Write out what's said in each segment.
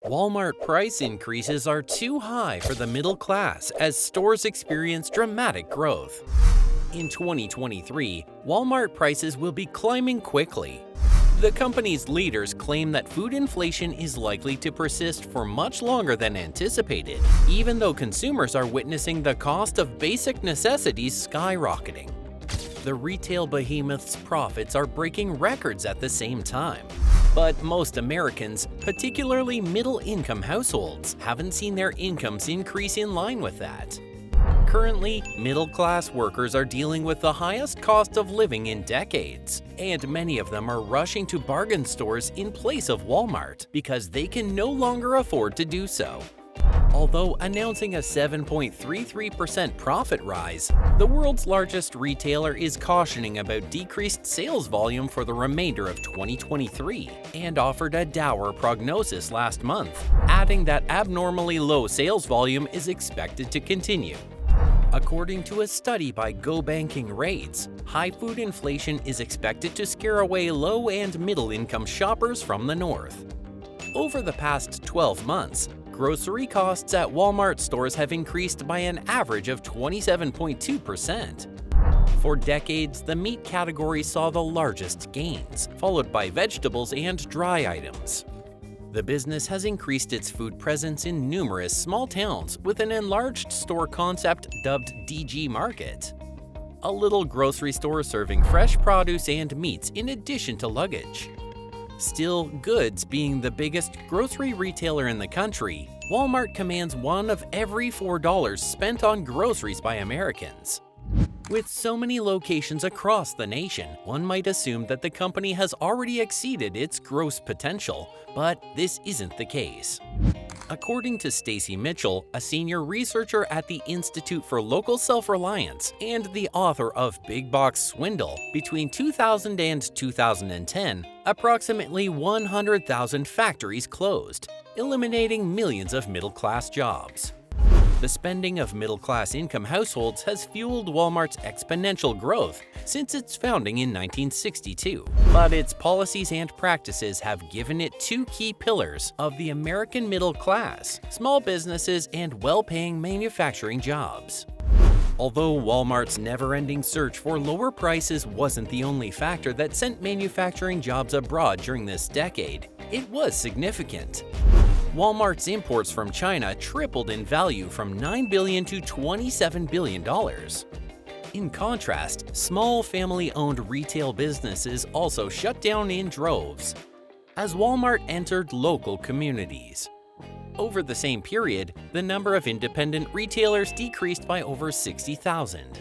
Walmart price increases are too high for the middle class as stores experience dramatic growth. In 2023, Walmart prices will be climbing quickly. The company's leaders claim that food inflation is likely to persist for much longer than anticipated, even though consumers are witnessing the cost of basic necessities skyrocketing. The retail behemoth's profits are breaking records at the same time. But most Americans, particularly middle-income households, haven't seen their incomes increase in line with that. Currently, middle-class workers are dealing with the highest cost of living in decades, and many of them are rushing to bargain stores in place of Walmart because they can no longer afford to do so. Although announcing a 7.33% profit rise, the world's largest retailer is cautioning about decreased sales volume for the remainder of 2023 and offered a dour prognosis last month, adding that abnormally low sales volume is expected to continue. According to a study by Go Banking Rates, high food inflation is expected to scare away low- and middle-income shoppers from the north. Over the past 12 months, grocery costs at Walmart stores have increased by an average of 27.2%. For decades, the meat category saw the largest gains, followed by vegetables and dry items. The business has increased its food presence in numerous small towns with an enlarged store concept dubbed DG Market, a little grocery store serving fresh produce and meats in addition to luggage. Still, Goods being the biggest grocery retailer in the country, Walmart commands one of every $4 spent on groceries by Americans. With so many locations across the nation, one might assume that the company has already exceeded its gross potential, but this isn't the case. According to Stacy Mitchell, a senior researcher at the Institute for Local Self-Reliance and the author of Big Box Swindle, between 2000 and 2010, approximately 100,000 factories closed, eliminating millions of middle-class jobs. The spending of middle-class income households has fueled Walmart's exponential growth since its founding in 1962, but its policies and practices have given it two key pillars of the American middle class: small businesses and well-paying manufacturing jobs. Although Walmart's never-ending search for lower prices wasn't the only factor that sent manufacturing jobs abroad during this decade, it was significant. Walmart's imports from China tripled in value from $9 billion to $27 billion. In contrast, small family-owned retail businesses also shut down in droves as Walmart entered local communities. Over the same period, the number of independent retailers decreased by over 60,000.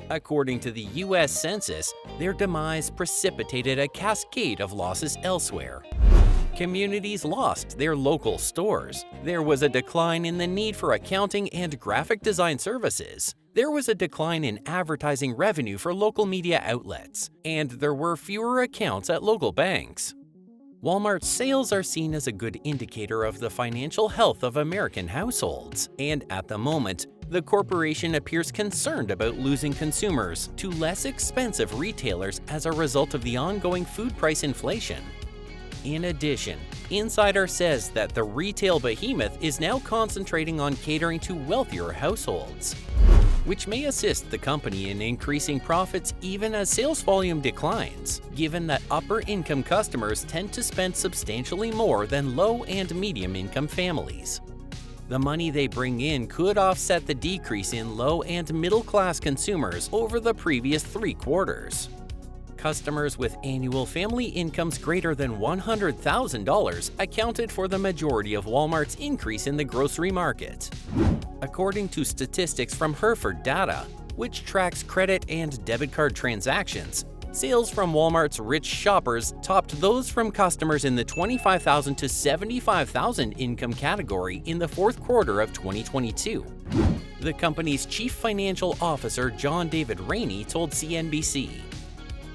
According to the U.S. Census, their demise precipitated a cascade of losses elsewhere. Communities lost their local stores. There was a decline in the need for accounting and graphic design services. There was a decline in advertising revenue for local media outlets, and there were fewer accounts at local banks. Walmart's sales are seen as a good indicator of the financial health of American households, and at the moment, the corporation appears concerned about losing consumers to less expensive retailers as a result of the ongoing food price inflation. In addition, Insider says that the retail behemoth is now concentrating on catering to wealthier households, which may assist the company in increasing profits even as sales volume declines, given that upper-income customers tend to spend substantially more than low- and medium-income families. The money they bring in could offset the decrease in low- and middle-class consumers over the previous 3 quarters. Customers with annual family incomes greater than $100,000 accounted for the majority of Walmart's increase in the grocery market. According to statistics from Hereford Data, which tracks credit and debit card transactions, sales from Walmart's rich shoppers topped those from customers in the $25,000 to $75,000 income category in the 4th quarter of 2022. The company's chief financial officer, John David Rainey, told CNBC.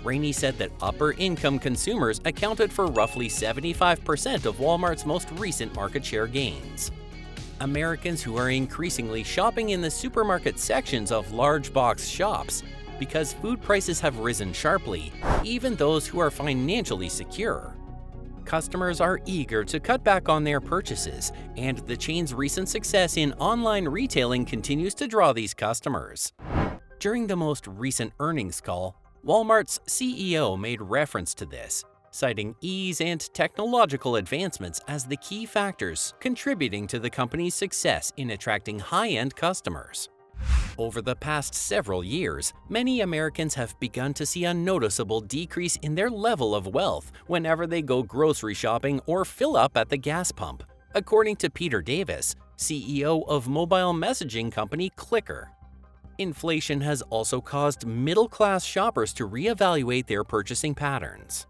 Rainey said that upper-income consumers accounted for roughly 75% of Walmart's most recent market share gains. Americans who are increasingly shopping in the supermarket sections of large box shops because food prices have risen sharply, even those who are financially secure. Customers are eager to cut back on their purchases, and the chain's recent success in online retailing continues to draw these customers. During the most recent earnings call, Walmart's CEO made reference to this, citing ease and technological advancements as the key factors contributing to the company's success in attracting high-end customers. Over the past several years, many Americans have begun to see a noticeable decrease in their level of wealth whenever they go grocery shopping or fill up at the gas pump, according to Peter Davis, CEO of mobile messaging company Clicker. Inflation has also caused middle-class shoppers to reevaluate their purchasing patterns.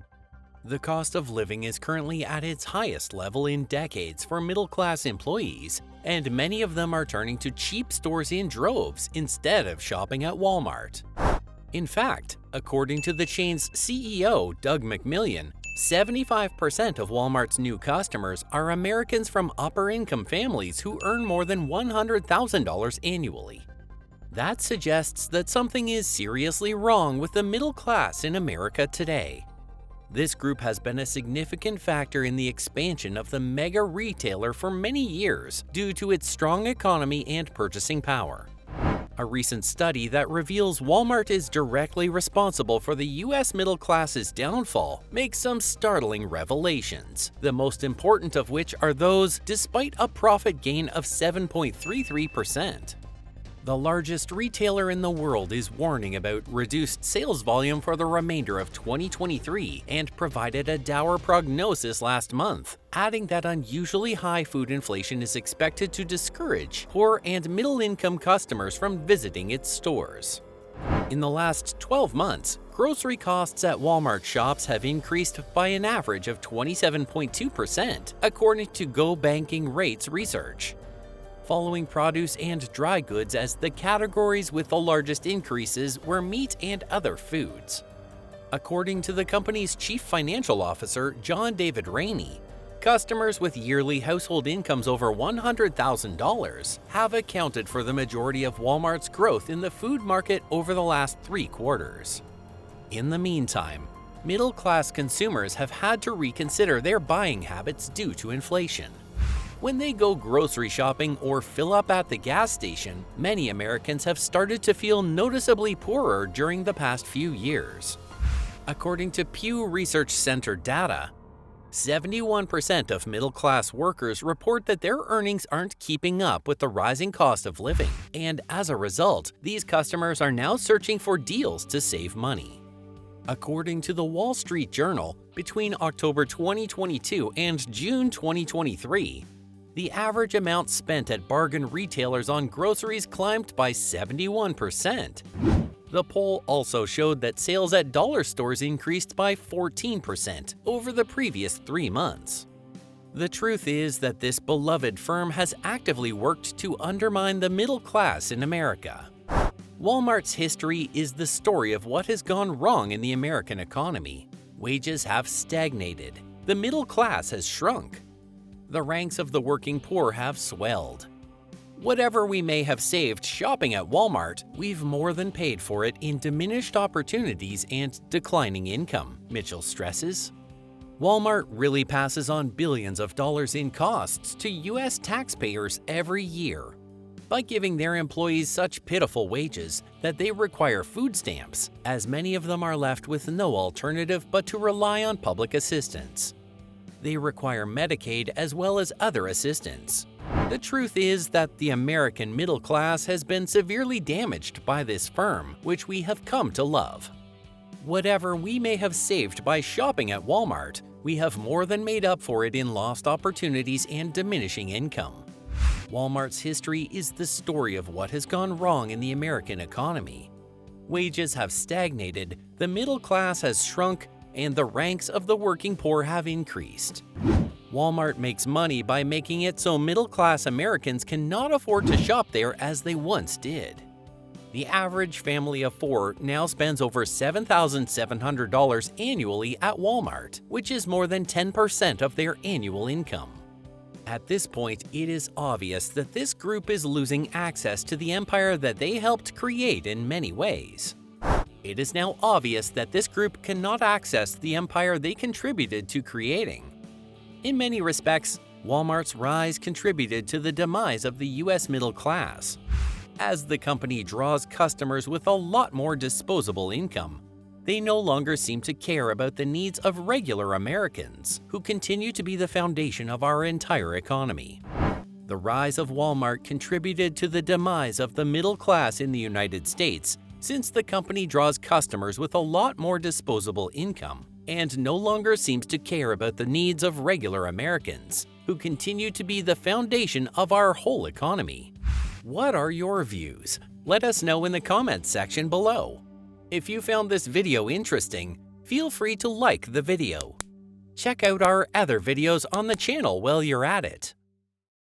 The cost of living is currently at its highest level in decades for middle-class employees, and many of them are turning to cheap stores in droves instead of shopping at Walmart. In fact, according to the chain's CEO, Doug McMillian, 75% of Walmart's new customers are Americans from upper-income families who earn more than $100,000 annually. That suggests that something is seriously wrong with the middle class in America today. This group has been a significant factor in the expansion of the mega retailer for many years due to its strong economy and purchasing power. A recent study that reveals Walmart is directly responsible for the U.S. middle class's downfall makes some startling revelations, the most important of which are those despite a profit gain of 7.33%. The largest retailer in the world is warning about reduced sales volume for the remainder of 2023 and provided a dour prognosis last month, adding that unusually high food inflation is expected to discourage poor and middle-income customers from visiting its stores. In the last 12 months, grocery costs at Walmart shops have increased by an average of 27.2%, according to Go Banking Rates research, following produce and dry goods as the categories with the largest increases were meat and other foods. According to the company's chief financial officer, John David Rainey, customers with yearly household incomes over $100,000 have accounted for the majority of Walmart's growth in the food market over the last 3 quarters. In the meantime, middle-class consumers have had to reconsider their buying habits due to inflation. When they go grocery shopping or fill up at the gas station, many Americans have started to feel noticeably poorer during the past few years. According to Pew Research Center data, 71% of middle-class workers report that their earnings aren't keeping up with the rising cost of living, and as a result, these customers are now searching for deals to save money. According to the Wall Street Journal, between October 2022 and June 2023, the average amount spent at bargain retailers on groceries climbed by 71%. The poll also showed that sales at dollar stores increased by 14% over the previous 3 months. The truth is that this beloved firm has actively worked to undermine the middle class in America. Walmart's history is the story of what has gone wrong in the American economy. Wages have stagnated. The middle class has shrunk. The ranks of the working poor have swelled. Whatever we may have saved shopping at Walmart, we've more than paid for it in diminished opportunities and declining income, Mitchell stresses. Walmart really passes on billions of dollars in costs to U.S. taxpayers every year by giving their employees such pitiful wages that they require food stamps, as many of them are left with no alternative but to rely on public assistance. They require Medicaid as well as other assistance. The truth is that the American middle class has been severely damaged by this firm, which we have come to love. Whatever we may have saved by shopping at Walmart, we have more than made up for it in lost opportunities and diminishing income. Walmart's history is the story of what has gone wrong in the American economy. Wages have stagnated, the middle class has shrunk, and the ranks of the working poor have increased. Walmart makes money by making it so middle-class Americans cannot afford to shop there as they once did. The average family of 4 now spends over $7,700 annually at Walmart, which is more than 10% of their annual income. At this point, it is obvious that this group is losing access to the empire that they helped create in many ways. It is now obvious that this group cannot access the empire they contributed to creating. In many respects, Walmart's rise contributed to the demise of the US middle class. As the company draws customers with a lot more disposable income, they no longer seem to care about the needs of regular Americans, who continue to be the foundation of our entire economy. The rise of Walmart contributed to the demise of the middle class in the United States, since the company draws customers with a lot more disposable income and no longer seems to care about the needs of regular Americans, who continue to be the foundation of our whole economy. What are your views? Let us know in the comments section below. If you found this video interesting, feel free to like the video. Check out our other videos on the channel while you're at it.